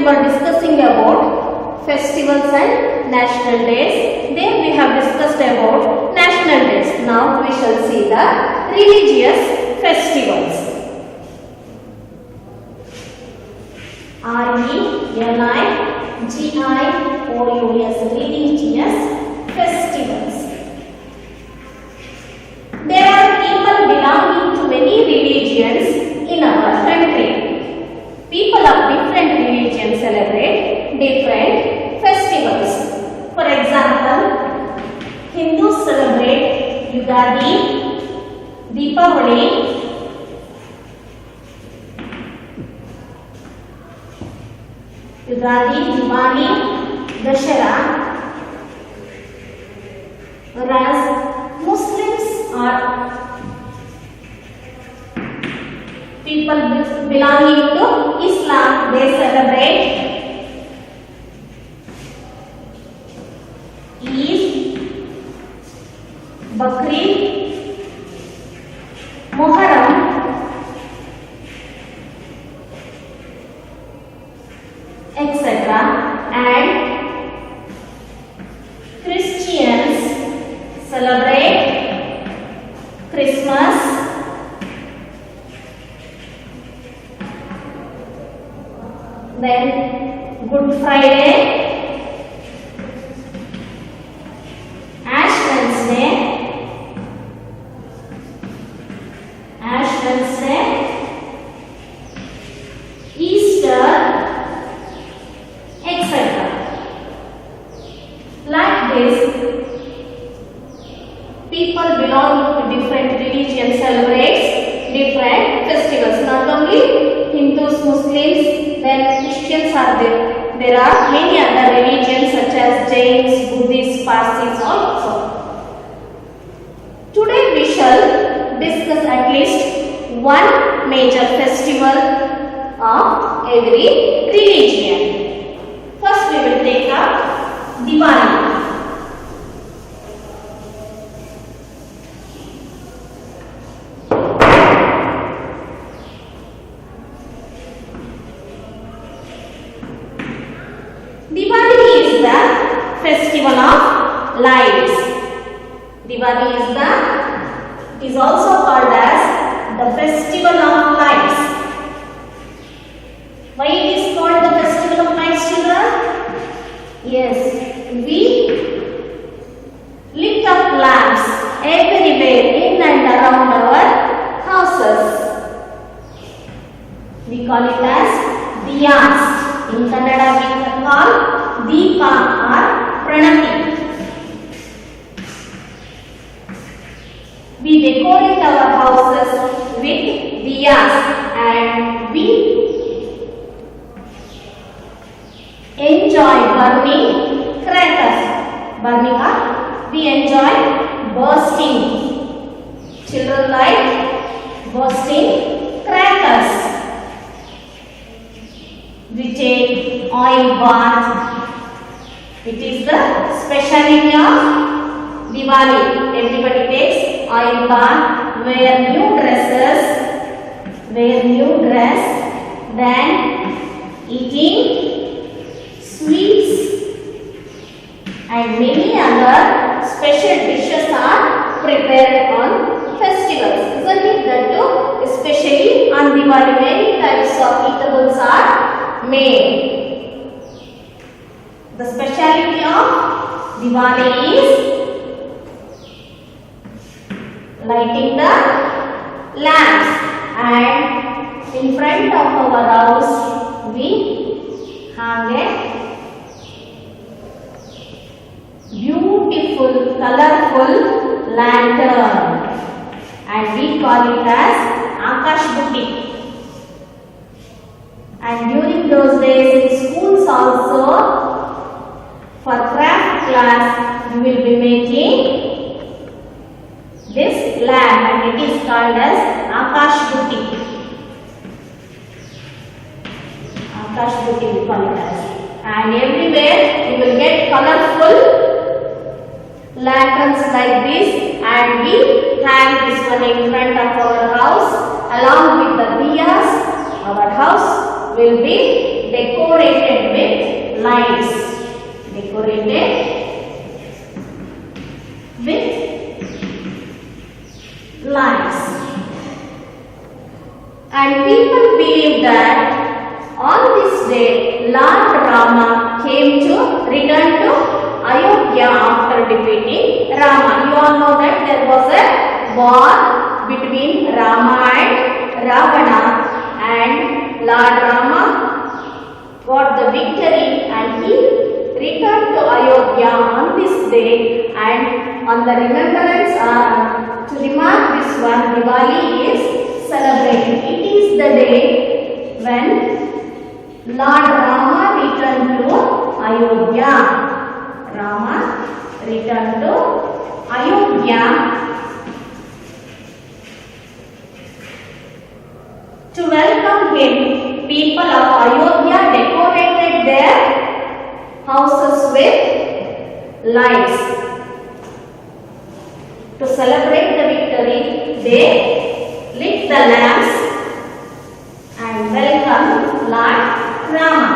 we were discussing about festivals and national days. There we have discussed about national days. Now we shall see the religious festivals. RELIGIOUS, religious festivals. There are people belonging to many religions in our country. People of different religions celebrate different festivals. For example, Hindus celebrate Yugadi, Deepavali, Diwali, Dashera, whereas Muslims are people belonging to Islam. They celebrate Eid, Bakrid, Muharram, etc. And Christians celebrate Christmas, then Good Friday, Ash Wednesday, Easter, etc. Like this, people belonging to different religions celebrate different festivals. Not only Hindus, Muslims, then Christians are there. There are many other religions such as Jains, Buddhists, Parsis also. Today we shall discuss at least one major festival of every religion. First we will take up Diwali. Diwali is the festival of lights. Diwali is also called as the festival of lights. Why it is called the festival of lights, children? Yes, we lit up lamps everywhere in and around our houses. We call it as diyas. In Kannada we call Deepa or Pranati. We decorate our houses with diyas and we enjoy burning crackers. We enjoy bursting. Children like bursting crackers. We take oil bath. It is the speciality of Diwali. Everybody takes oil bath, wear new dress, then eating sweets and many other special dishes are prepared on festivals. Isn't it that too? Especially on Diwali, many types of eatables are made. The speciality of Diwali is lighting the lamps, and in front of our house we hang a beautiful colorful lantern and we call it as Akash Butti. And during those days in schools also, for craft class you will be making this lamp and it is called as Akash Butti. Akash Butti we call it as. And everywhere you will get colorful lanterns like this, and we hang this one in front of our house along with the diyas. Our house will be decorated with lights. Decorated with lights. And people believe that on this day Lord Rama came to return to Ayodhya after defeating Rama. You all know that there was a war between Rama and Ravana, and Lord Rama got the victory and he returned to Ayodhya on this day, and on the remembrance to remark this one, Diwali is celebrated. It is the day when Lord Rama returned to Ayodhya. Rama returned to Ayodhya to welcome him. People of Ayodhya decorated their houses with lights. To celebrate the victory, they lit the lamps and welcomed Lord Rama.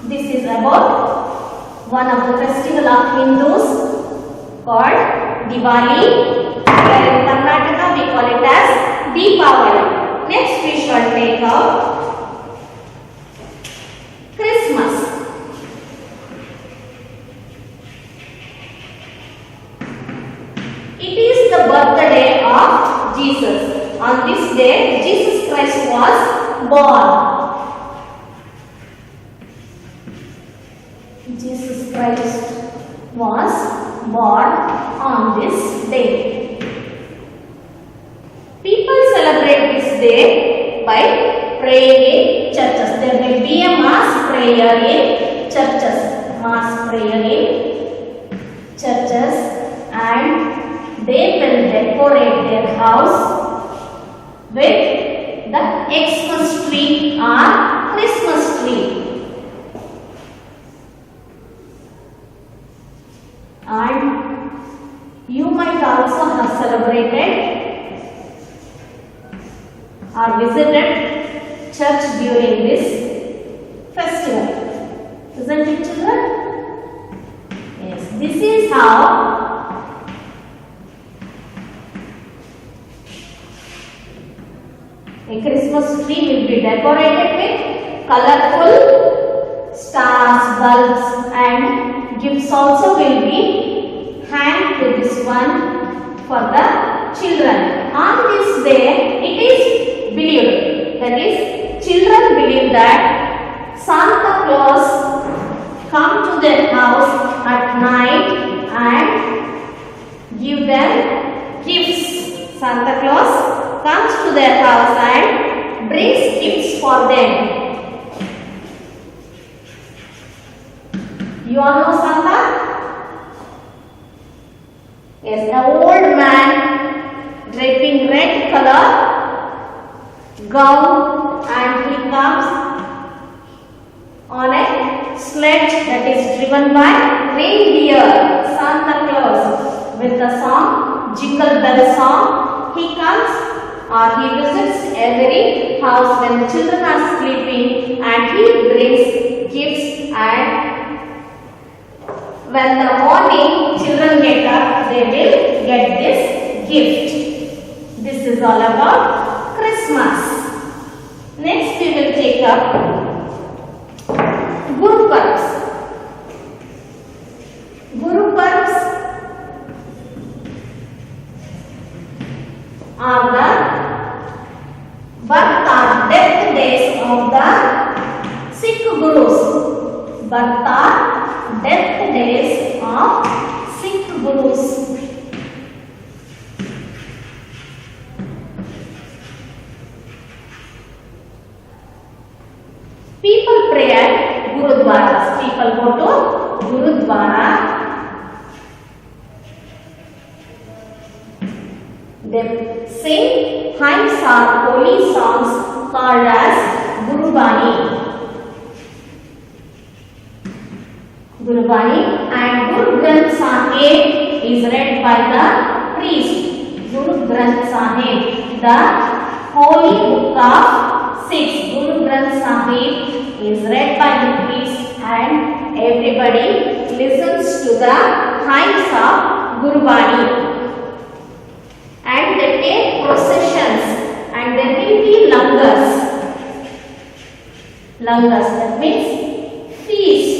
This is about one of the festival of Hindus called Diwali. Here in Karnataka we call it as Deepavali. Next we shall take out Christmas. It is the birthday of Jesus. On this day Jesus Christ was born. Jesus Christ was born on this day. People celebrate this day by praying in churches. There will be a mass prayer in churches. Mass prayer in churches, and they will decorate their house with the Xmas tree or Christmas tree. And you might also have celebrated or visited church during this festival. Isn't it, children? Yes, this is how a Christmas tree will be decorated with colorful stars, bulbs, and gifts also will be hanged to this one for the children. On this day, it is believed, that is, children believe that Santa Claus come to their house at night and give them gifts. Santa Claus comes to their house and brings gifts for them. You all know Santa? Yes, an old man draping red color gown, and he comes on a sledge that is driven by reindeer. Santa Claus with the song, Jingle Bell song. He comes or he visits every house when the children are sleeping, and he brings gifts, and when the morning children get up, they will get this gift. This is all about Christmas. Next we will take up Guru Parbs. Guru Parbs are the birth or death days of the Sikh Gurus. Birth or death days of Sikh Gurus. People pray at Gurudwaras. People go to Gurudwara. They sing hymns or holy songs called as Gurubani. Gurubani, and Guru Granth Sahib is read by the priest. Guru Granth Sahib, the holy book of Sikhs. Guru Granth Sahib is read by the priest and everybody listens to the hymns of Gurbani. And they take processions and there will be langars. Langars, that means feast.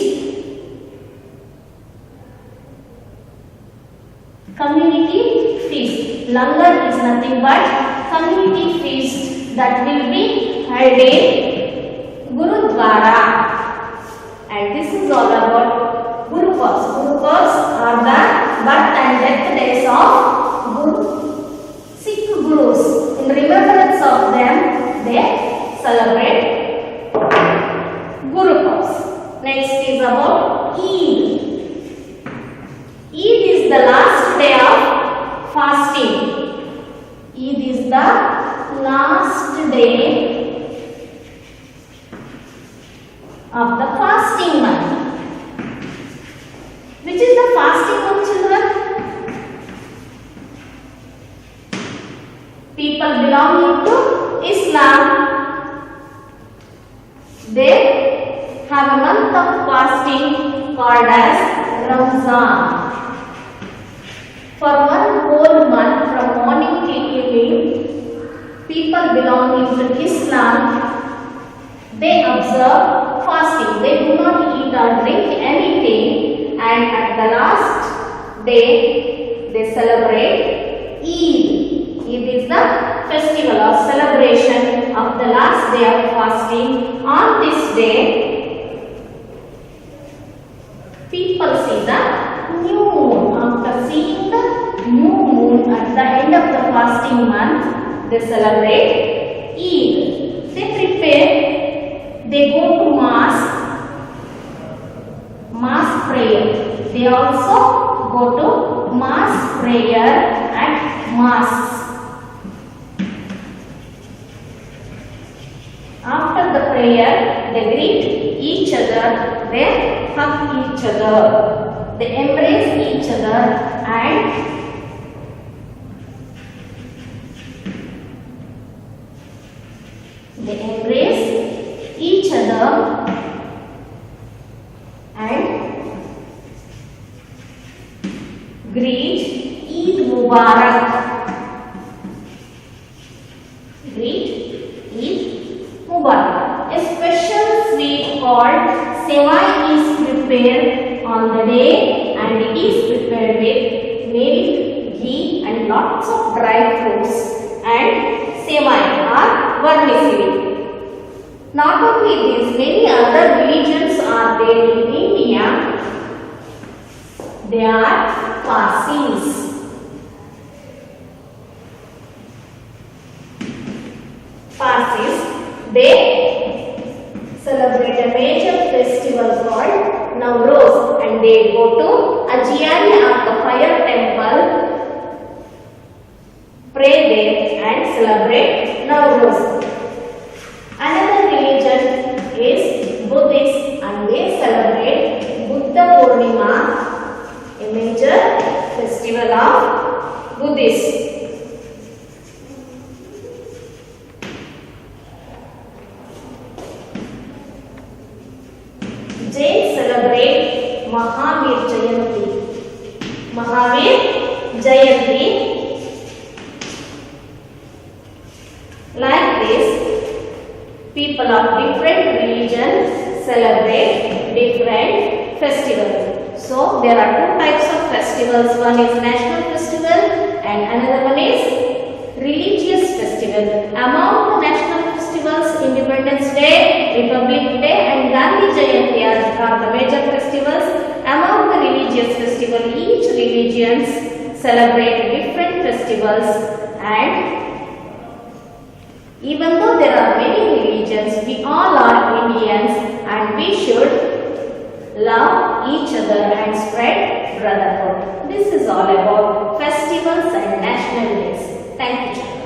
Community feast. Langar is nothing but community feast that will be held in Gurudwara. And this is all about Gurupurs. Gurupurs are the birth and death days of Sikh Gurus. In remembrance of them, they celebrate Gurupurs. Next is about Eid. Eid is the last day of fasting. Eid is the last day of the fasting month. Which is the fasting month, children? People belonging to Islam, they have a month of fasting called as Ramzan. For one whole month from morning till evening, people belonging to Islam, they observe fasting. They do not eat or drink anything, and at the last day they celebrate Eid. Eid is the festival or celebration of the last day of fasting. On this day, people see the new moon. After seeing the new moon at the end of the fasting month, they celebrate Eid. They prepare, they go to mass prayer. They also go to mass prayer at mosques. After the prayer, they greet each other, they hug each other, they embrace each other, and they embrace each other and greet Eid Mubarak. Greet Eid Mubarak. A special sweet called Sevai is prepared on the day, and it is prepared with milk, ghee and lots of dry fruits, and Sevai are vermicelli. Not only these, many other religions are there in India. They are Parsis. Parsis, they celebrate a major festival called Nowruz, and they go to Ajiari of the fire temple, pray there and celebrate Nowruz. Another religion is Buddhist, and they celebrate Buddha Purnima, a major festival of Buddhists. Jains celebrate Mahavir Jayanti. Mahavir Jayanti. Like this, people of different religions celebrate different festivals. So there are two types of festivals. One is national festival and another one is religious festival. Among the national festivals, Independence Day, Republic Day and Gandhi Jayanti are the major festivals. Among the religious festivals, each religions celebrate different festivals, and even though there are many religions, we all are Indians, and we should love each other and spread brotherhood. This is all about festivals and national days. Thank you.